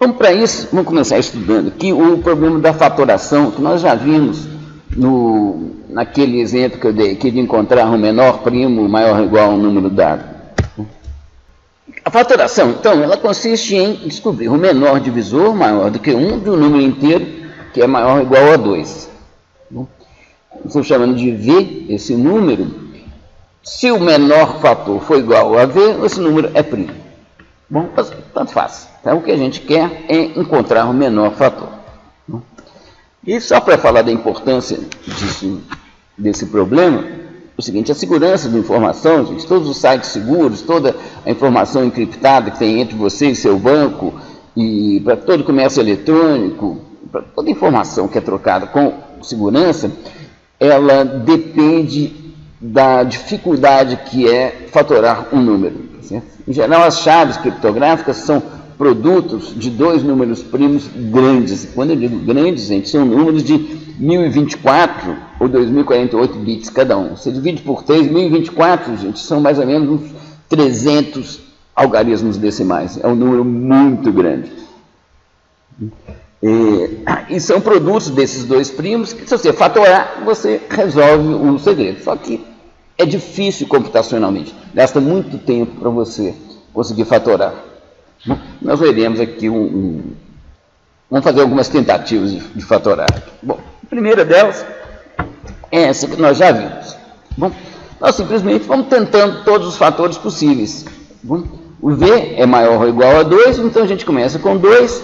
Então, para isso, vamos começar estudando aqui o problema da fatoração, que nós já vimos naquele exemplo que eu dei aqui de encontrar um menor primo maior ou igual a um número dado. A fatoração, então, ela consiste em descobrir o menor divisor maior do que 1 de um número inteiro que é maior ou igual a 2. Estou chamando de V esse número. Se o menor fator for igual a V, esse número é primo. Bom, tanto faz. Então, o que a gente quer é encontrar o menor fator. E só para falar da importância desse problema, o seguinte, a segurança da informação, gente, todos os sites seguros, toda a informação encriptada que tem entre você e seu banco, e para todo o comércio eletrônico, para toda informação que é trocada com segurança, ela depende da dificuldade que é fatorar um número. Certo? Em geral, as chaves criptográficas são produtos de dois números primos grandes. Quando eu digo grandes, gente, são números de 1024 ou 2048 bits cada um. Você divide por 3, 1024, gente, são mais ou menos uns 300 algarismos decimais. É um número muito grande. E são produtos desses dois primos que, se você fatorar, você resolve o segredo. Só que é difícil computacionalmente. Gasta muito tempo para você conseguir fatorar. Nós veremos aqui vamos fazer algumas tentativas de fatorar. Bom, a primeira delas é essa que nós já vimos. Bom, nós simplesmente vamos tentando todos os fatores possíveis. Bom, o V é maior ou igual a 2, então a gente começa com 2.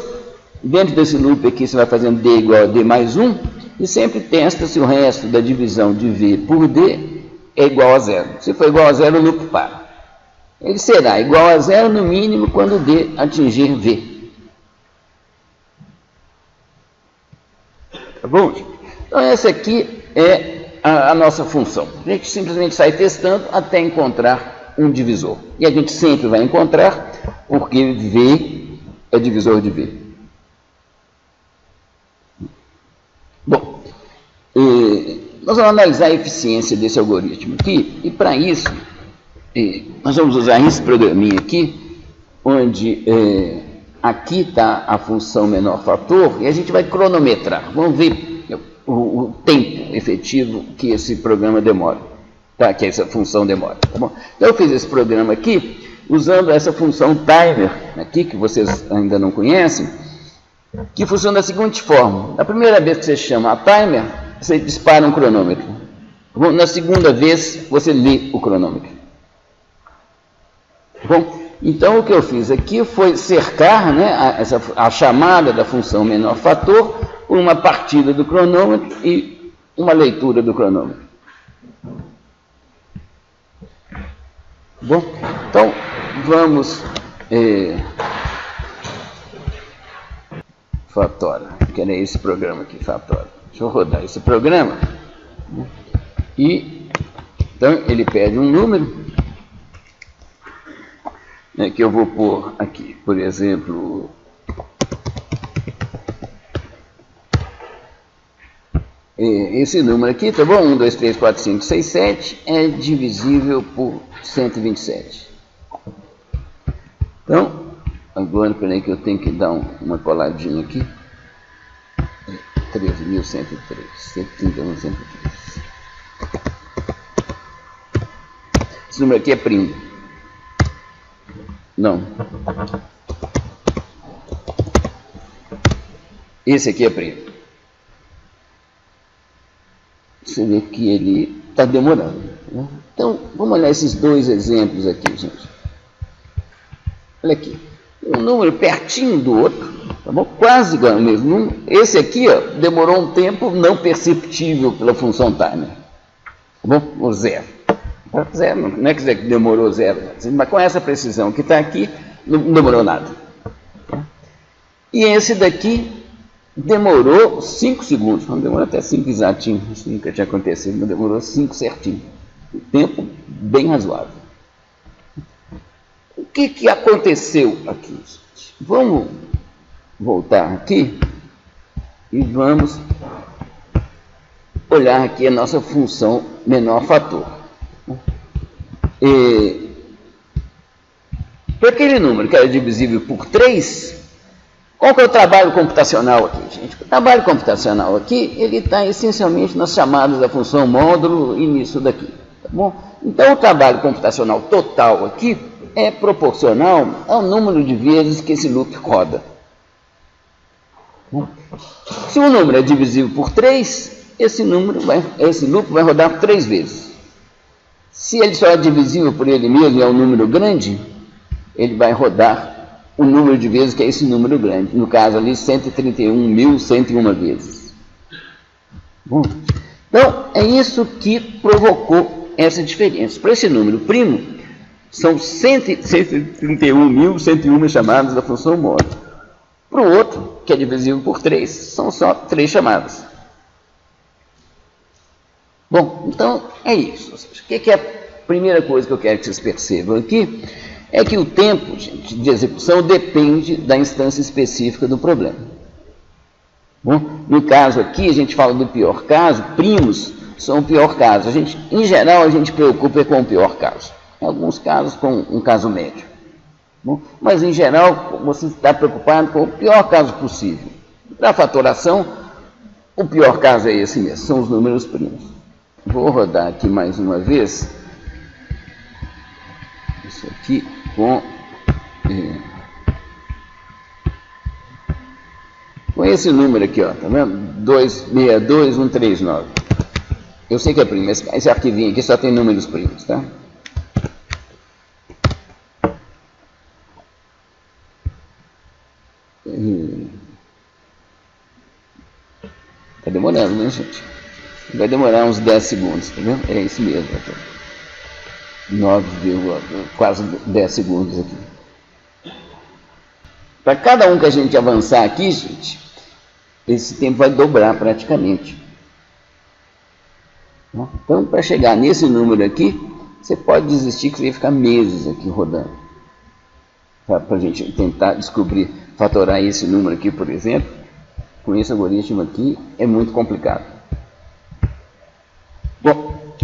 Dentro desse loop aqui você vai fazendo D igual a D mais 1 e sempre testa se o resto da divisão de V por D é igual a 0. Se for igual a 0, o loop para. Ele será igual a 0 no mínimo quando D atingir V. Tá bom? Então essa aqui é a nossa função. A gente simplesmente sai testando até encontrar um divisor. E a gente sempre vai encontrar porque V é divisor de V. Bom, nós vamos analisar a eficiência desse algoritmo aqui, e para isso, nós vamos usar esse programinha aqui, onde aqui está a função menor fator, e a gente vai cronometrar. Vamos ver o tempo efetivo que esse programa demora, tá? Que essa função demora. Tá bom? Então, eu fiz esse programa aqui, usando essa função timer, aqui, que vocês ainda não conhecem, que funciona da seguinte forma. Na primeira vez que você chama a timer, você dispara um cronômetro. Bom, na segunda vez, você lê o cronômetro. Bom, então o que eu fiz aqui foi cercar, né, a chamada da função menor fator por uma partida do cronômetro e uma leitura do cronômetro. Bom, então vamos... Fatora, que era esse programa aqui, Fatora. Deixa eu rodar esse programa. E, então, ele pede um número, né, que eu vou pôr aqui, por exemplo, esse número aqui, tá bom? 1, 2, 3, 4, 5, 6, 7 é divisível por 127. Então, agora, peraí que eu tenho que dar uma coladinha aqui. 13.103, 131.103. Esse número aqui é primo. Não. Esse aqui é primo. Você vê que ele está demorando. Né? Então, vamos olhar esses dois exemplos aqui, gente. Olha aqui. Um número pertinho do outro, tá bom? Quase igual ao mesmo número. Esse aqui, ó, demorou um tempo não perceptível pela função timer. Tá bom? O zero. Zero não é que demorou zero, mas com essa precisão que está aqui, não demorou nada. E esse daqui demorou 5 segundos. Não demorou até 5 exatinho. Isso nunca tinha acontecido, mas demorou 5 certinho. Um tempo bem razoável. O que aconteceu aqui? Vamos voltar aqui e vamos olhar aqui a nossa função menor fator. Para aquele número que era divisível por 3, Qual que é o trabalho computacional aqui, gente? O trabalho computacional aqui, ele está essencialmente nas chamadas da função módulo e nisso daqui, tá bom? Então, o trabalho computacional total aqui é proporcional ao número de vezes que esse loop roda. Se o número é divisível por 3, esse loop vai rodar 3 vezes. Se ele só é divisível por ele mesmo e é um número grande, ele vai rodar o número de vezes que é esse número grande. No caso ali, 131.101 vezes. Bom, então, é isso que provocou essa diferença. Para esse número primo, são 131.101 chamadas da função módulo. Para o outro, que é divisível por 3, são só 3 chamadas. Bom, então é isso. Ou seja, o que é a primeira coisa que eu quero que vocês percebam aqui? É que o tempo, gente, de execução depende da instância específica do problema. Bom, no caso aqui, a gente fala do pior caso, primos são o pior caso. Em geral, a gente preocupa com o pior caso. Em alguns casos, com um caso médio. Bom, mas, em geral, você está preocupado com o pior caso possível. Para a fatoração, o pior caso é esse mesmo, são os números primos. Vou rodar aqui mais uma vez. Isso aqui com esse número aqui, ó, tá vendo? 262139. Eu sei que é primo, esse arquivinho aqui só tem números primos, tá? Tá demorando, né, gente? Vai demorar uns 10 segundos, tá vendo? É isso mesmo. Aqui. 9, quase 10 segundos aqui. Para cada um que a gente avançar aqui, gente, esse tempo vai dobrar praticamente. Então, para chegar nesse número aqui, você pode desistir que você vai ficar meses aqui rodando. Para a gente tentar descobrir, fatorar esse número aqui, por exemplo, com esse algoritmo aqui, é muito complicado. Bom,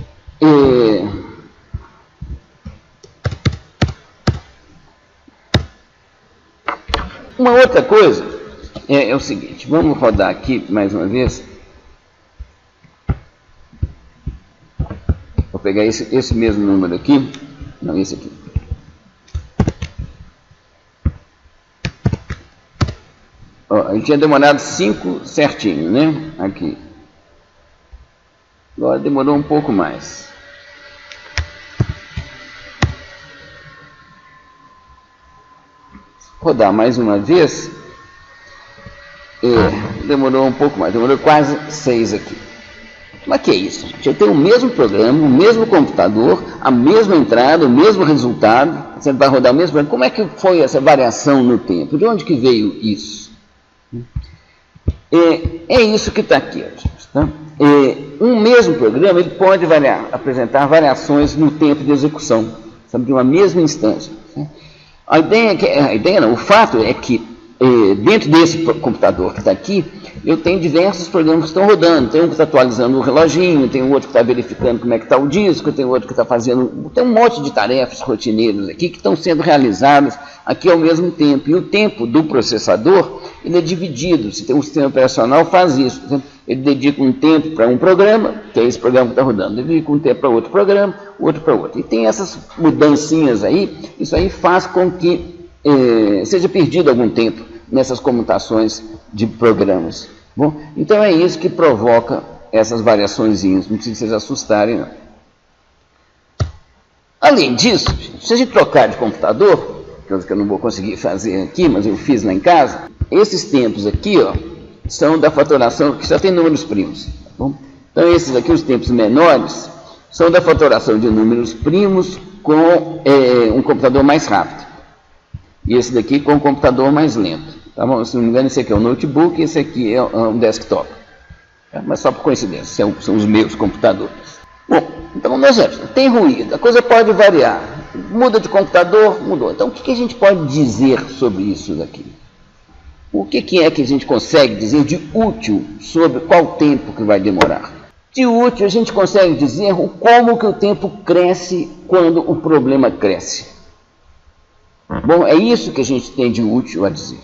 uma outra coisa é o seguinte, vamos rodar aqui mais uma vez. Vou pegar esse mesmo número aqui, não, esse aqui. Ó, a gente tinha demorado 5 certinho, né? Aqui. Agora demorou um pouco mais. Rodar mais uma vez. Demorou um pouco mais, demorou quase 6 aqui. Mas que é isso, gente? Eu tenho o mesmo programa, o mesmo computador, a mesma entrada, o mesmo resultado. Você vai rodar o mesmo programa. Como é que foi essa variação no tempo? De onde que veio isso? É isso que está aqui, gente, tá? Um mesmo programa ele pode apresentar variações no tempo de execução, sabe, de uma mesma instância. O fato é que dentro desse computador que está aqui, eu tenho diversos programas que estão rodando. Tem um que está atualizando o reloginho, tem um outro que está verificando como é que está o disco, tem outro que está fazendo... Tem um monte de tarefas rotineiras aqui que estão sendo realizadas aqui ao mesmo tempo. E o tempo do processador, ele é dividido. Se tem um sistema operacional, faz isso. Ele dedica um tempo para um programa, que é esse programa que está rodando. Ele dedica um tempo para outro programa, outro para outro. E tem essas mudancinhas aí, isso aí faz com que seja perdido algum tempo nessas comutações de programas. Bom, então é isso que provoca essas variaçõezinhas, não precisa vocês assustarem, não. Além disso, se a gente trocar de computador, coisa que eu não vou conseguir fazer aqui, mas eu fiz lá em casa, esses tempos aqui, ó, são da fatoração, que só tem números primos. Tá bom? Então esses aqui, os tempos menores, são da fatoração de números primos com um computador mais rápido. E esse daqui com um computador mais lento. Tá bom? Se não me engano, esse aqui é um notebook e esse aqui é um desktop. Tá? Mas só por coincidência, são os meus computadores. Bom, então, no exemplo, tem ruído, a coisa pode variar. Muda de computador, mudou. Então, o que a gente pode dizer sobre isso daqui? O que é que a gente consegue dizer de útil sobre qual tempo que vai demorar? De útil, a gente consegue dizer como que o tempo cresce quando o problema cresce. Bom, é isso que a gente tem de útil a dizer.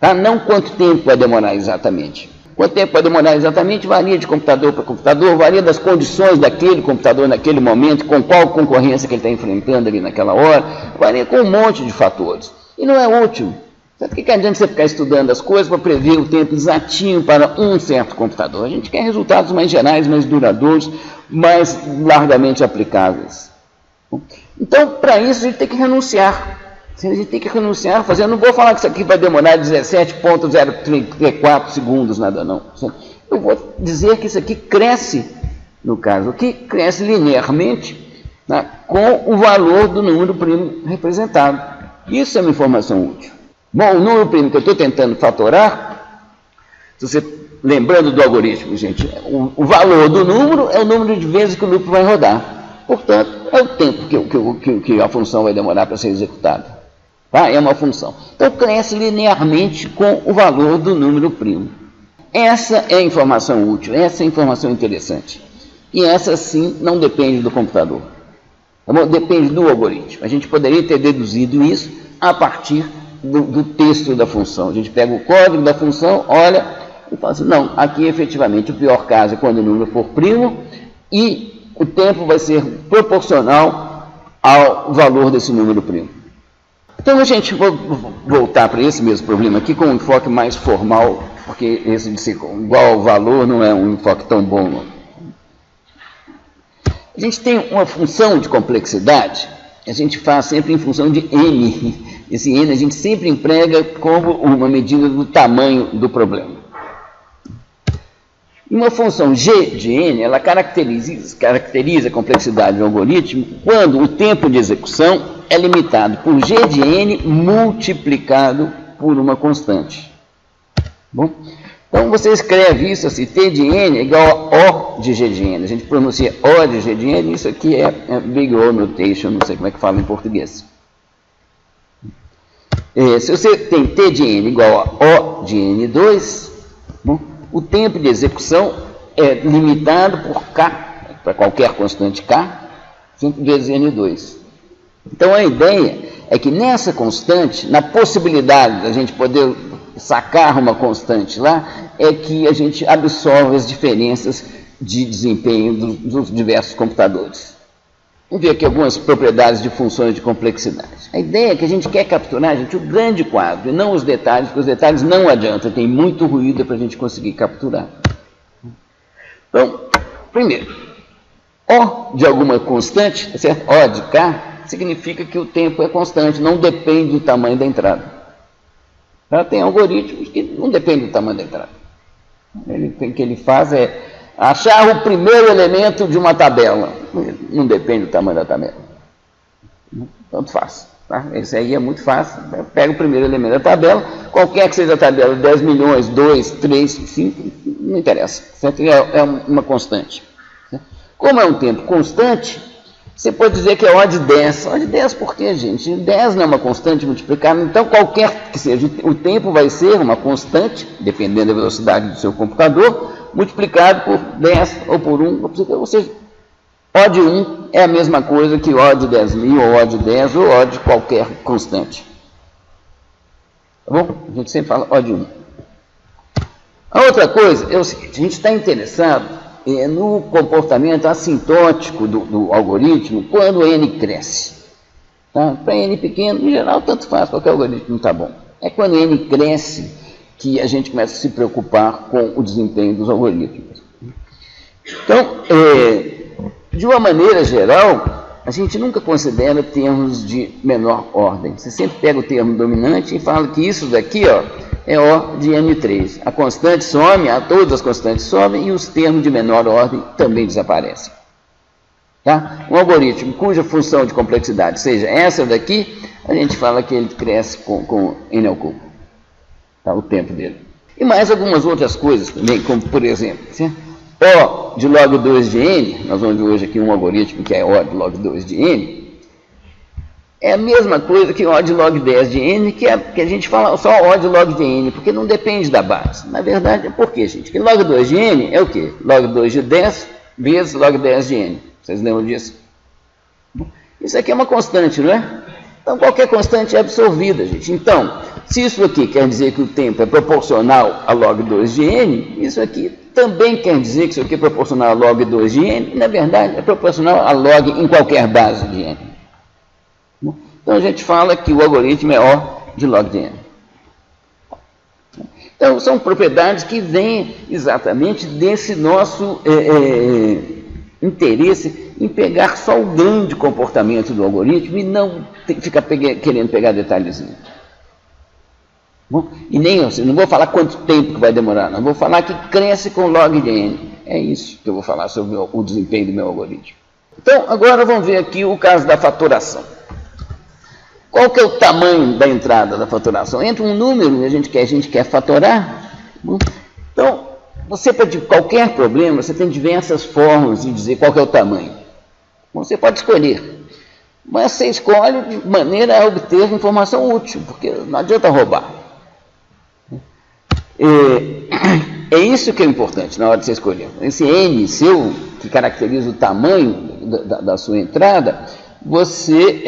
Tá? Não quanto tempo vai demorar exatamente. Quanto tempo vai demorar exatamente varia de computador para computador, varia das condições daquele computador naquele momento, com qual concorrência que ele está enfrentando ali naquela hora, varia com um monte de fatores. E não é útil. Sabe por que adianta você ficar estudando as coisas para prever o tempo exatinho para um certo computador? A gente quer resultados mais gerais, mais duradouros, mais largamente aplicáveis. Então, para isso, a gente tem que renunciar. A gente tem que renunciar, fazendo. Não vou falar que isso aqui vai demorar 17,034 segundos, nada não. Eu vou dizer que isso aqui cresce, no caso aqui, cresce linearmente, né, com o valor do número primo representado. Isso é uma informação útil. Bom, o número primo que eu estou tentando fatorar, se você, lembrando do algoritmo, gente, o valor do número é o número de vezes que o loop vai rodar. Portanto, é o tempo que a função vai demorar para ser executada. Tá? É uma função. Então, cresce linearmente com o valor do número primo. Essa é a informação útil, essa é a informação interessante. E essa, sim, não depende do computador. Depende do algoritmo. A gente poderia ter deduzido isso a partir do texto da função. A gente pega o código da função, olha e fala assim, não, aqui efetivamente o pior caso é quando o número for primo e o tempo vai ser proporcional ao valor desse número primo. Então, a gente vai voltar para esse mesmo problema aqui com um enfoque mais formal, porque esse de ser igual ao valor não é um enfoque tão bom. Não. A gente tem uma função de complexidade, a gente faz sempre em função de n. Esse n a gente sempre emprega como uma medida do tamanho do problema. Uma função g de n, ela caracteriza a complexidade do algoritmo quando o tempo de execução é limitado por g de n multiplicado por uma constante. Bom, então você escreve isso assim, t de n é igual a o de g de n. A gente pronuncia o de g de n, isso aqui é Big O Notation, não sei como é que fala em português. Se você tem t de n igual a o de n2, bom, o tempo de execução é limitado por k, para qualquer constante k, 5 vezes n2. Então, a ideia é que nessa constante, na possibilidade da gente poder sacar uma constante lá, é que a gente absorve as diferenças de desempenho dos diversos computadores. Vamos ver aqui algumas propriedades de funções de complexidade. A ideia é que a gente quer capturar, gente, o grande quadro, e não os detalhes, porque os detalhes não adiantam, tem muito ruído para a gente conseguir capturar. Então, primeiro, O de alguma constante, certo? O de K, significa que o tempo é constante, não depende do tamanho da entrada. Já tem algoritmos que não dependem do tamanho da entrada. O que ele faz é achar o primeiro elemento de uma tabela. Não depende do tamanho da tabela. Tanto faz. Tá? Esse aí é muito fácil. Pega o primeiro elemento da tabela, qualquer que seja a tabela, 10 milhões, 2, 3, 5, não interessa. Certo? É uma constante. Certo? Como é um tempo constante, você pode dizer que é O de 10. O de 10 por quê, gente? 10 não é uma constante multiplicada, então qualquer que seja, o tempo vai ser uma constante, dependendo da velocidade do seu computador, multiplicado por 10 ou por 1, ou seja, O de 1 é a mesma coisa que O de 10.000, ou O de 10, ou O de qualquer constante. Tá bom? A gente sempre fala O de 1. A outra coisa é o seguinte, a gente está interessado no comportamento assintótico do algoritmo quando n cresce. Tá? Para n pequeno, em geral, tanto faz, qualquer algoritmo está bom. É quando n cresce que a gente começa a se preocupar com o desempenho dos algoritmos. Então, de uma maneira geral, a gente nunca considera termos de menor ordem. Você sempre pega o termo dominante e fala que isso daqui, ó, é O de n3. A constante some, todas as constantes somem e os termos de menor ordem também desaparecem. Tá? Um algoritmo cuja função de complexidade seja essa daqui, a gente fala que ele cresce com n ao cubo. Tá? O tempo dele. E mais algumas outras coisas também, como por exemplo, O de log 2 de n, nós vamos ver hoje aqui um algoritmo que é O de log 2 de n, é a mesma coisa que O de log 10 de n, que a gente fala só O de log de n, porque não depende da base. Na verdade, por quê, gente? Porque log 2 de n é o quê? Log 2 de 10 vezes log 10 de n. Vocês lembram disso? Isso aqui é uma constante, não é? Então, qualquer constante é absorvida, gente. Então, Se isso aqui quer dizer que o tempo é proporcional a log 2 de n, isso aqui também quer dizer que isso aqui é proporcional a log 2 de n, e, na verdade, é proporcional a log em qualquer base de n. Então, a gente fala que o algoritmo é O de log de n. Então, são propriedades que vêm exatamente desse nosso interesse em pegar só o grande comportamento do algoritmo e não ficar querendo pegar detalhezinhos. Bom, e nem eu não vou falar quanto tempo que vai demorar, não. Vou falar que cresce com log de n. É isso que eu vou falar sobre o desempenho do meu algoritmo. Então, agora vamos ver aqui o caso da fatoração. Qual que é o tamanho da entrada da fatoração? Entra um número e a gente quer fatorar. Então, você para qualquer problema, você tem diversas formas de dizer qual que é o tamanho. Você pode escolher, mas você escolhe de maneira a obter informação útil, porque não adianta roubar. É isso que é importante na hora de você escolher. Esse n seu, que caracteriza o tamanho da sua entrada, você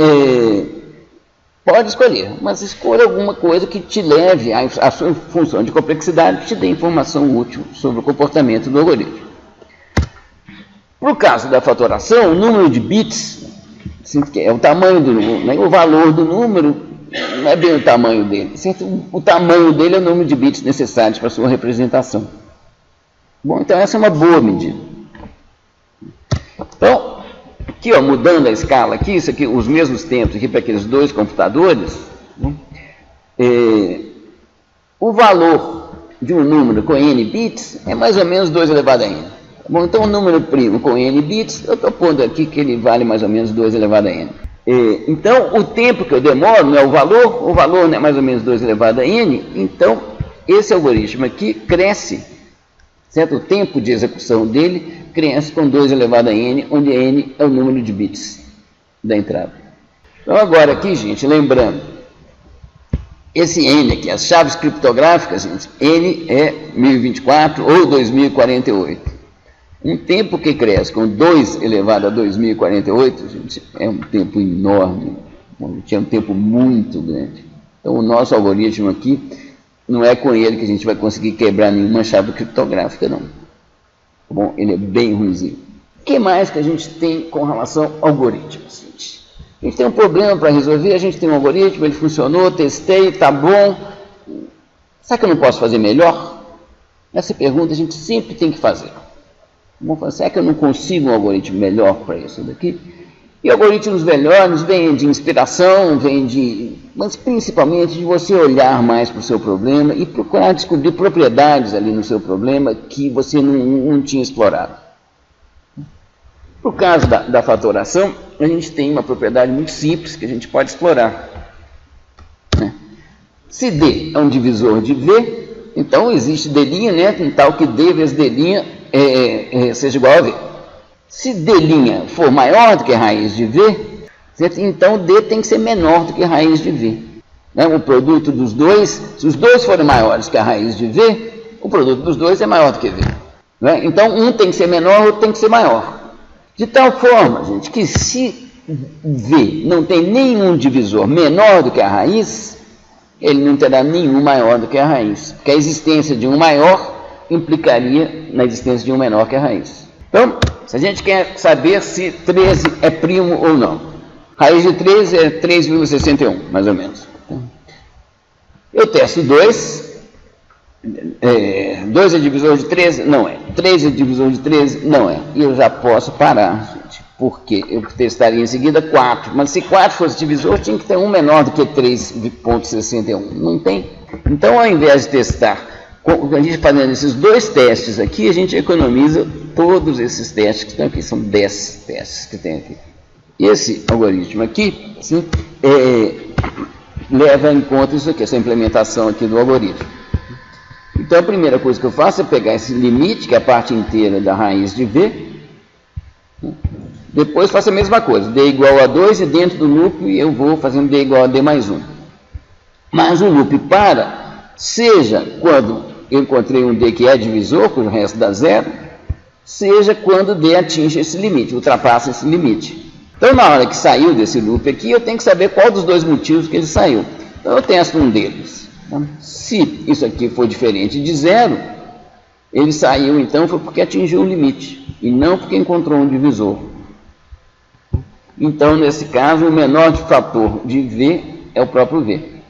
pode escolher, mas escolha alguma coisa que te leve à sua função de complexidade, que te dê informação útil sobre o comportamento do algoritmo. Para o caso da fatoração, o número de bits, é o tamanho do número, o valor do número não é bem o tamanho dele, certo? O tamanho dele é o número de bits necessários para a sua representação. Bom, então essa é uma boa medida. Então, aqui, ó, mudando a escala aqui, isso aqui, os mesmos tempos aqui para aqueles dois computadores, o valor de um número com n bits é mais ou menos 2 elevado a n. Bom, então o número primo com n bits, eu estou pondo aqui que ele vale mais ou menos 2 elevado a n. Então, o tempo que eu demoro não é o valor não é mais ou menos 2 elevado a n, então esse algoritmo aqui cresce, certo? O tempo de execução dele cresce com 2 elevado a n, onde n é o número de bits da entrada. Então, agora aqui, gente, lembrando, esse n aqui, as chaves criptográficas, gente, n é 1024 ou 2048. Um tempo que cresce com 2 elevado a 2048, gente, é um tempo enorme, é um tempo muito grande. Então, o nosso algoritmo aqui, não é com ele que a gente vai conseguir quebrar nenhuma chave criptográfica, não. Bom, ele é bem ruimzinho. O que mais que a gente tem com relação ao algoritmo? A gente tem um problema para resolver, a gente tem um algoritmo, ele funcionou, testei, está bom. Será que eu não posso fazer melhor? Essa pergunta a gente sempre tem que fazer. Vamos falar, será que eu não consigo um algoritmo melhor para isso daqui? E algoritmos melhores vêm de inspiração, mas principalmente de você olhar mais para o seu problema e procurar descobrir propriedades ali no seu problema que você não tinha explorado. No caso da fatoração, a gente tem uma propriedade muito simples que a gente pode explorar. Se D é um divisor de V, então existe D', né, em tal que D vezes D' seja igual a V. Se D' for maior do que a raiz de V, certo? Então D tem que ser menor do que a raiz de V. Né? O produto dos dois, se os dois forem maiores que a raiz de V, o produto dos dois é maior do que V. Né? Então um tem que ser menor, o outro tem que ser maior. De tal forma, gente, que se V não tem nenhum divisor menor do que a raiz, ele não terá nenhum maior do que a raiz. Porque a existência de um maior implicaria na existência de um menor que a raiz. Então, se a gente quer saber se 13 é primo ou não, raiz de 13 é 3,61, mais ou menos. Eu testo 2, 2 é divisor de 13? Não é. 3 é divisor de 13? Não é. E eu já posso parar, gente, porque eu testaria em seguida 4, mas se 4 fosse divisor, tinha que ter um menor do que 3,61. Não tem. Então, ao invés de testar, a gente fazendo esses dois testes aqui, a gente economiza todos esses testes que estão aqui, são 10 testes que tem aqui. Esse algoritmo aqui, assim, leva em conta isso aqui, essa implementação aqui do algoritmo. Então, a primeira coisa que eu faço é pegar esse limite, que é a parte inteira da raiz de V, depois faço a mesma coisa, D igual a 2, e dentro do loop eu vou fazendo D igual a D mais 1. Mas o loop para, seja quando eu encontrei um D que é divisor, cujo resto dá 0, seja quando D atinge esse limite, ultrapassa esse limite. Então, na hora que saiu desse loop aqui, eu tenho que saber qual dos dois motivos que ele saiu. Então, eu testo um deles. Então, se isso aqui for diferente de zero, ele saiu, então, foi porque atingiu um limite, e não porque encontrou um divisor. Então, nesse caso, o menor fator de V é o próprio V.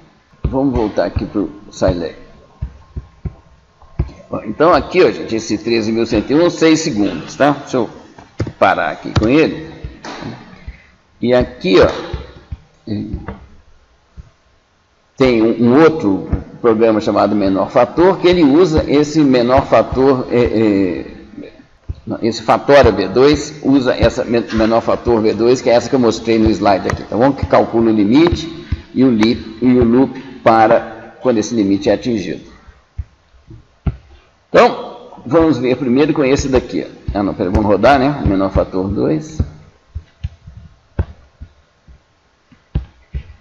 Vamos voltar aqui para o Scilab. Então, aqui, ó, gente, esse 13.101, 6 segundos, tá? Deixa eu parar aqui com ele. E aqui, ó, tem um outro programa chamado menor fator, que ele usa esse menor fator, esse fatório V2, usa essa menor fator V2, que é essa que eu mostrei no slide aqui, tá bom? Que calcula o limite e o loop para quando esse limite é atingido. Então, vamos ver primeiro com esse daqui. Ó. Ah, não, peraí, vamos rodar, né? O menor fator 2.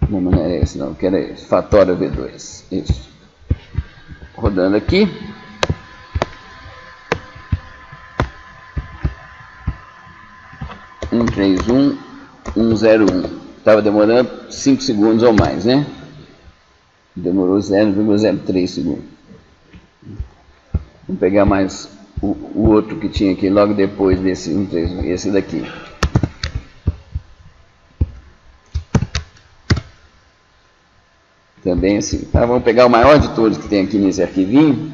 Não era esse, não, que era esse. Fatório V2. Isso. Rodando aqui. Um 31 101. Estava demorando 5 segundos ou mais, né? Demorou 0,03 segundos. Vamos pegar mais o outro que tinha aqui logo depois desse 131, esse daqui. Também assim. Tá, vamos pegar o maior de todos que tem aqui nesse arquivinho.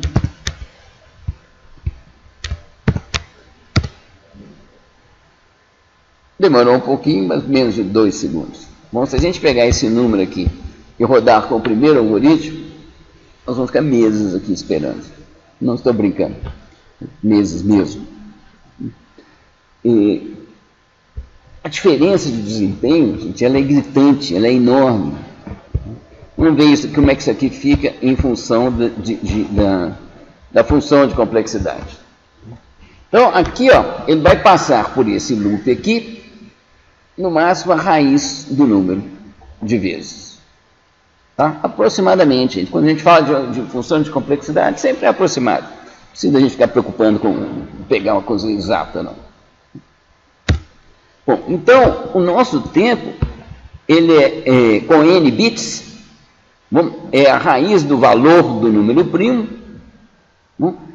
Demorou um pouquinho, mas menos de 2 segundos. Bom, se a gente pegar esse número aqui e rodar com o primeiro algoritmo, nós vamos ficar meses aqui esperando. Não estou brincando. Meses mesmo. E a diferença de desempenho, gente, ela é gritante, ela é enorme. Vamos ver isso, como é que isso aqui fica em função da função de complexidade. Então, aqui, ó, ele vai passar por esse loop aqui, no máximo a raiz do número de vezes. Tá? Aproximadamente, gente. Quando a gente fala de função de complexidade, sempre é aproximado. Não precisa a gente ficar preocupando com pegar uma coisa exata, não. Bom, então, o nosso tempo, ele é com n bits, é a raiz do valor do número primo,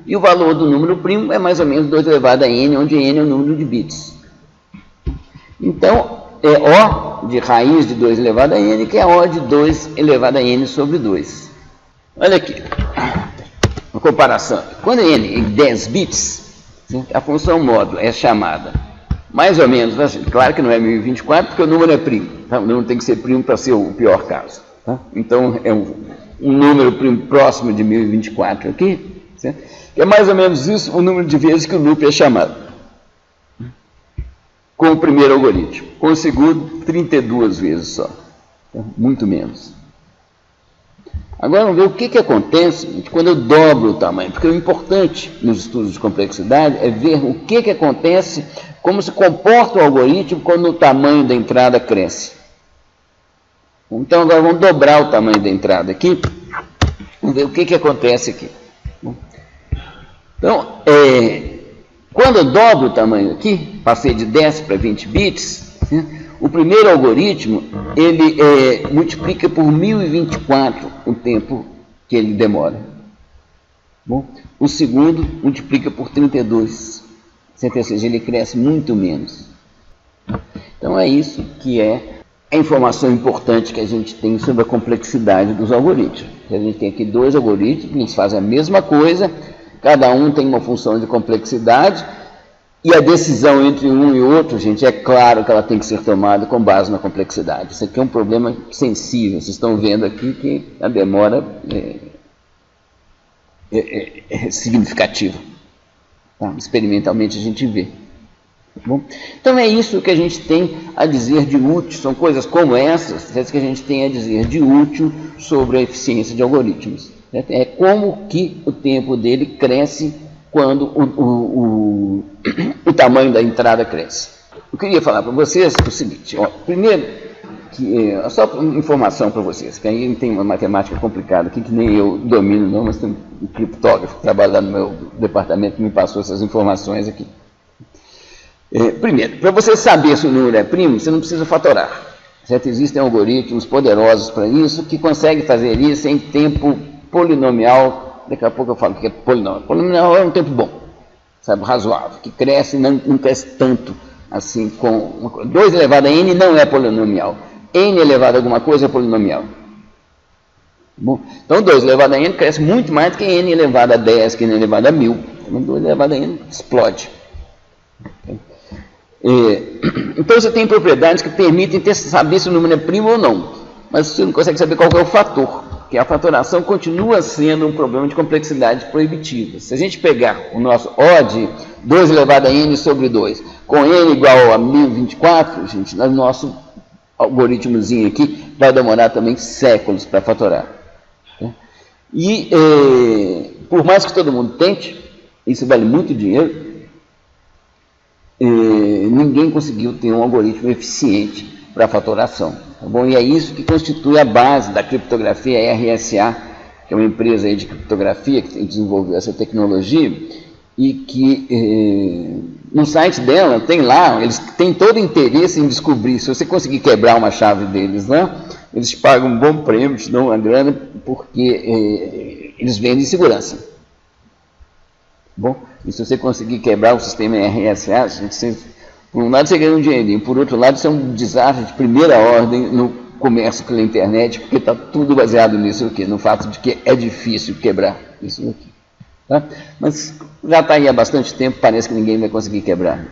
e o valor do número primo é mais ou menos 2 elevado a n, onde n é o número de bits. Então, é O de raiz de 2 elevado a n, que é O de 2 elevado a n sobre 2. Olha aqui, uma comparação. Quando n é 10 bits, a função módulo é chamada mais ou menos, assim, claro que não é 1024, porque o número é primo. Tá? O número tem que ser primo para ser o pior caso. Tá? Então, é um número primo próximo de 1024 aqui, certo? Que é mais ou menos isso o número de vezes que o loop é chamado. Com o primeiro algoritmo. Com o segundo, 32 vezes só. Muito menos. Agora vamos ver o que acontece quando eu dobro o tamanho. Porque o importante nos estudos de complexidade é ver o que acontece, como se comporta o algoritmo quando o tamanho da entrada cresce. Então agora vamos dobrar o tamanho da entrada aqui. Vamos ver o que acontece aqui. Então, quando eu dobro o tamanho aqui, passei de 10 para 20 bits, o primeiro algoritmo, ele multiplica por 1024 o tempo que ele demora. Bom, o segundo multiplica por 32, ou seja, ele cresce muito menos. Então é isso que é a informação importante que a gente tem sobre a complexidade dos algoritmos. A gente tem aqui 2 algoritmos, eles fazem a mesma coisa, cada um tem uma função de complexidade, e a decisão entre um e outro, gente, é claro que ela tem que ser tomada com base na complexidade. Isso aqui é um problema sensível. Vocês estão vendo aqui que a demora é significativa. Tá? Experimentalmente a gente vê. Tá bom? Então é isso que a gente tem a dizer de útil. São coisas como essas que a gente tem a dizer de útil sobre a eficiência de algoritmos. É como que o tempo dele cresce quando o tamanho da entrada cresce. Eu queria falar para vocês o seguinte, ó, primeiro, só uma informação para vocês, que aí tem uma matemática complicada aqui, que nem eu domino não, mas tem um criptógrafo que trabalha lá no meu departamento que me passou essas informações aqui. Primeiro, para você saber se o número é primo, você não precisa fatorar. Certo? Existem algoritmos poderosos para isso, que conseguem fazer isso em tempo polinomial, daqui a pouco eu falo o que é polinomial. Polinomial é um tempo bom, sabe, razoável, que cresce e não cresce tanto assim com 2 elevado a n não é polinomial. N elevado a alguma coisa é polinomial. Bom, então 2 elevado a n cresce muito mais do que n elevado a 10, que n elevado a 1000. 2 elevado a n explode. Então você tem propriedades que permitem saber se o número é primo ou não, mas você não consegue saber qual é o fator, porque a fatoração continua sendo um problema de complexidade proibitiva. Se a gente pegar o nosso O de 2 elevado a n sobre 2, com n igual a 1024, gente, o nosso algoritmozinho aqui vai demorar também séculos para fatorar. E por mais que todo mundo tente, isso vale muito dinheiro, ninguém conseguiu ter um algoritmo eficiente para fatoração. Tá bom? E é isso que constitui a base da criptografia RSA, que é uma empresa aí de criptografia que desenvolveu essa tecnologia e que no site dela tem lá, eles têm todo interesse em descobrir, se você conseguir quebrar uma chave deles, né, eles te pagam um bom prêmio, te dão uma grana, porque eles vendem segurança. Bom, e se você conseguir quebrar o sistema RSA, por um lado você ganha um dinheirinho, por outro lado isso é um desastre de primeira ordem no comércio pela internet, porque está tudo baseado nisso aqui, no fato de que é difícil quebrar isso aqui. Tá? Mas já está aí há bastante tempo, parece que ninguém vai conseguir quebrar.